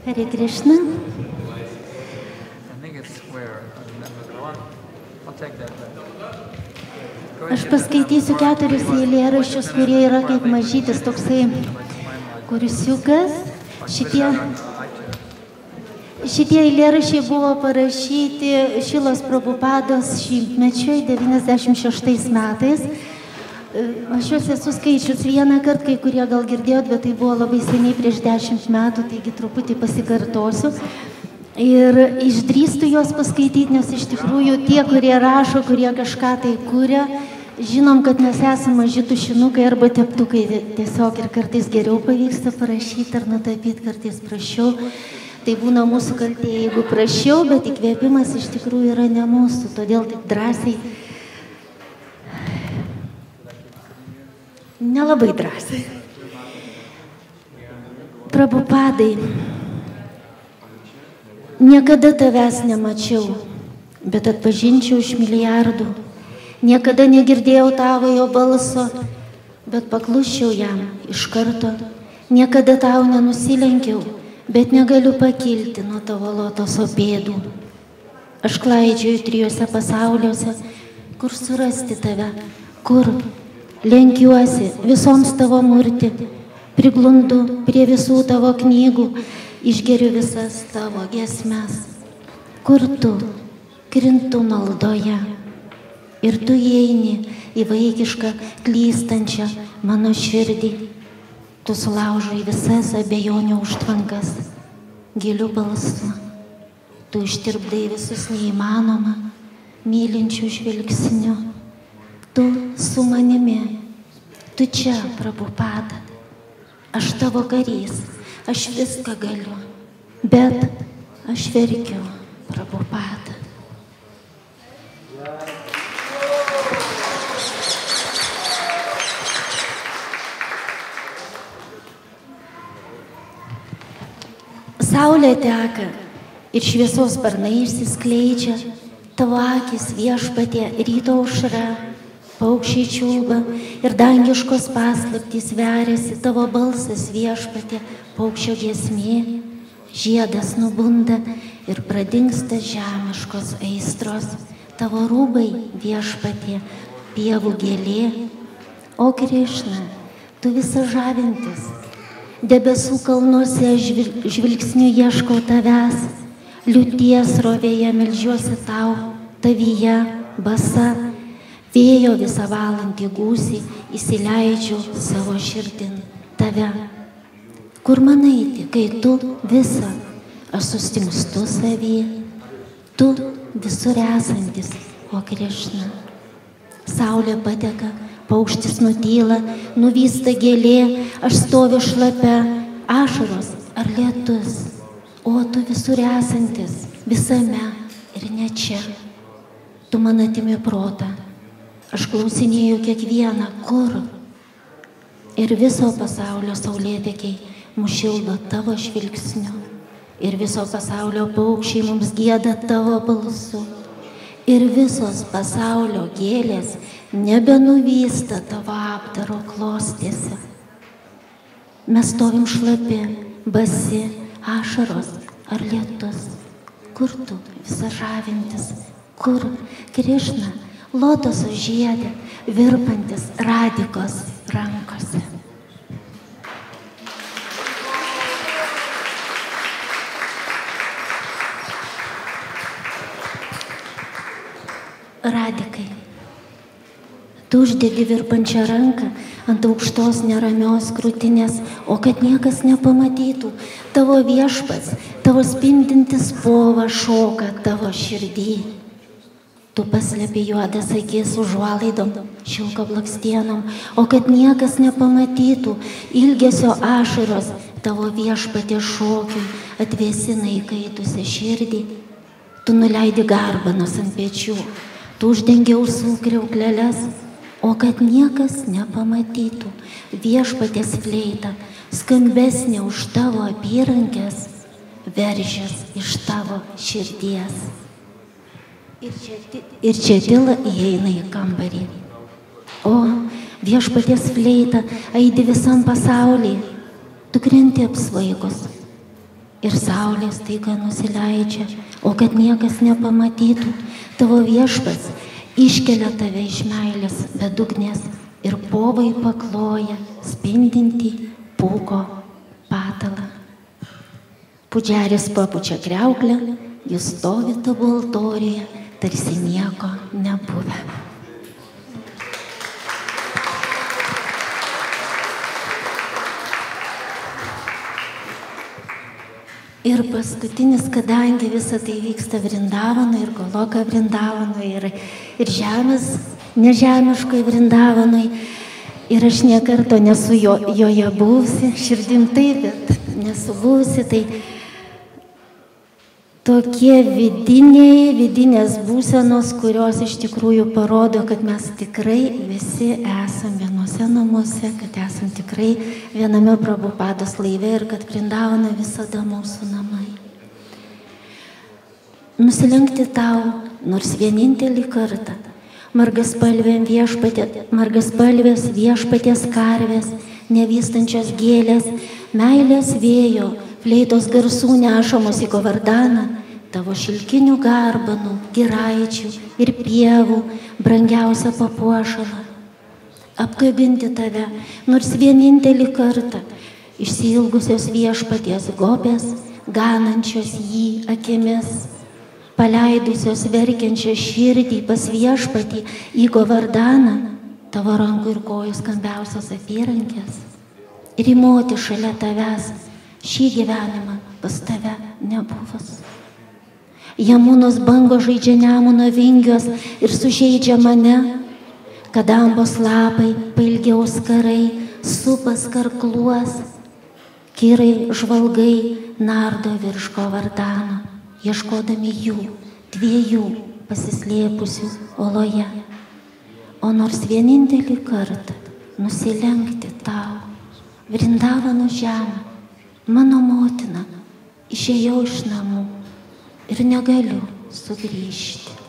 Hare Krishna. Aš paskaitysiu 4 eilėraščius, kurie yra kaip mažytis toksai kursiukas. Šitie eilėraščiai buvo parašyti Šilos Prabhupados šimtmečiui 96 metais. Aš juos esu skaičius vieną kartą, kai kurie gal girdėjot, bet tai buvo labai seniai prieš 10 metų, taigi truputį pasikartosiu. Ir išdrįstu juos paskaityti, nes iš tikrųjų tie, kurie rašo, kurie kažką tai kuria, žinom, kad mes esame maži tušinukai arba teptukai tiesiog ir kartais geriau pavyksta parašyti ar nutapyti, kartais prašiau. Tai būna mūsų kaltė, jeigu prašiau, bet įkvėpimas iš tikrųjų yra ne mūsų, todėl taip drąsiai, nelabai drąsiai. Prabhupadai, niekada tavęs nemačiau, bet atpažinčiau iš milijardų. Niekada negirdėjau tavojo balso, bet pakluščiau jam iš karto. Niekada tau nenusilenkiau, bet negaliu pakilti nuo tavo lotoso pėdų. Aš klaidžioju 3 pasauliuose, kur surasti tave, kur lenkiuosi visoms tavo murti, priglundu prie visų tavo knygų, išgeriu visas tavo giesmes. Kur tu krintu maldoje ir tu įeini į vaikišką klystančią mano širdį. Tu sulaužai visas abejonių užtvankas giliu balsu. Tu ištirpdai visus neįmanomą mylinčių žvilgsnių. Tu su manimi, tu čia, Prabhupada. Aš tavo karys, aš viską galiu, bet aš verkiu, Prabhupada. Saulė teka ir šviesos sparnai išsiskleidžia, tavo akis viešpatie ryto aušra. Paukščiai čiulba ir dangiškos paslaptys veriasi, tavo balsas viešpatie, paukščio giesmė, žiedas nubunda ir pradingsta žemiškos aistros, tavo rūbai viešpatie, pievų gėlė. O Krišna, tu visa žavintis, debesų kalnuose žvilgsniu ieškau tavęs, liūties rovėje meldžiuosi tau, tavyje basa. Vėjo visą valantį gūsį įsileidžiu savo širdin tave. Kur man eiti, kai tu visa, aš sustingstu savy, tu visur esantis, o Krišna. Saulė pateka, paukštis nutyla, nuvysta gėlė, aš stoviu šlapia, ašaros ar lietus, o tu visur esantis, visame ir ne čia. Tu man atimi protą. Aš klausinėjau kiekvieną, kur. Ir viso pasaulio saulėtekiai mus šildo tavo žvilgsniu. Ir viso pasaulio paukščiai mums gieda tavo balsu. Ir visos pasaulio gėlės nebenuvysta tavo apdaro klostėse. Mes stovim šlapi, basi, ašaros ar lietus. Kur tu visa žavintis, kur Krišna, lotoso žiedė, virpantis radikos rankose. Radikai, tu uždedi virpančią ranką ant aukštos neramios krūtinės, o kad niekas nepamatytų, tavo viešpats, tavo spindintis pova šoka tavo širdį. Tu paslėpi juodas akis užuolaidom, šilko blakstienom, o kad niekas nepamatytų, ilgesio ašaros tavo viešpatie šokiui atvėsina įkaitusią širdį. Tu nuleidi garbanas ant pečių, tu uždengi ausų kriaukleles, o kad niekas nepamatytų, viešpaties fleita, skambesnė už tavo apyrankės, veržias iš tavo širdies. Ir čia tyla įeina į kambarį. O viešpaties fleita aidi visam pasaulyje, tu krenti apsvaigus. ir saulė staiga nusileidžia, o kad niekas nepamatytų, tavo viešpats iškelia tave iš meilės bedugnės ir povai pakloja spindintį pūko patalą. Pudžeris papučia kriauklę, jis stovi tavo altoriuje, tarsi nieko nebuvę. Ir paskutinis, kadangi visa tai vyksta Vrindavanui ir Goloka Vrindavanui ir žemės nežemiškoj Vrindavanui, ir aš niekarto nesu joje buvusi, širdim taip, bet nesu buvusi, tai tokie vidinės būsenos, kurios iš tikrųjų parodo, kad mes tikrai visi esam vienose namuose, kad esam tikrai viename Prabhupados laive ir kad Vrindavana visada mūsų namai. Nusilenkti tau, nors vienintelį kartą, margaspalvės viešpaties karvės, nevystančios gėlės, meilės vėjo, fleitos garsų nešamos į Govardaną, tavo šilkinių garbanų, giraičių ir pievų brangiausią papuošalą. Apkabinti tave, nors vienintelį kartą, išsiilgusios viešpaties gobės, ganančios jį akimis, paleidusios verkiančią širdį pas viešpatį į Govardaną, tavo rankų ir kojų skambiausios apyrankės, ir įmoti šalia tavęs šį gyvenimą pas tave nebuvus. Jamunos bango žaidžia Nemuno vingiuos ir sužeidžia mane, kadambos lapai, pailgiau skarai, supas karkluos, kirai žvalgai nardo virš Govardano, ieškodami jų, dviejų pasislėpusių oloje. O nors vienintelį kartą nusilenkti tau, Vrindavano žemę, mano motina, išėjau iš namų ir negaliu sugrįžti.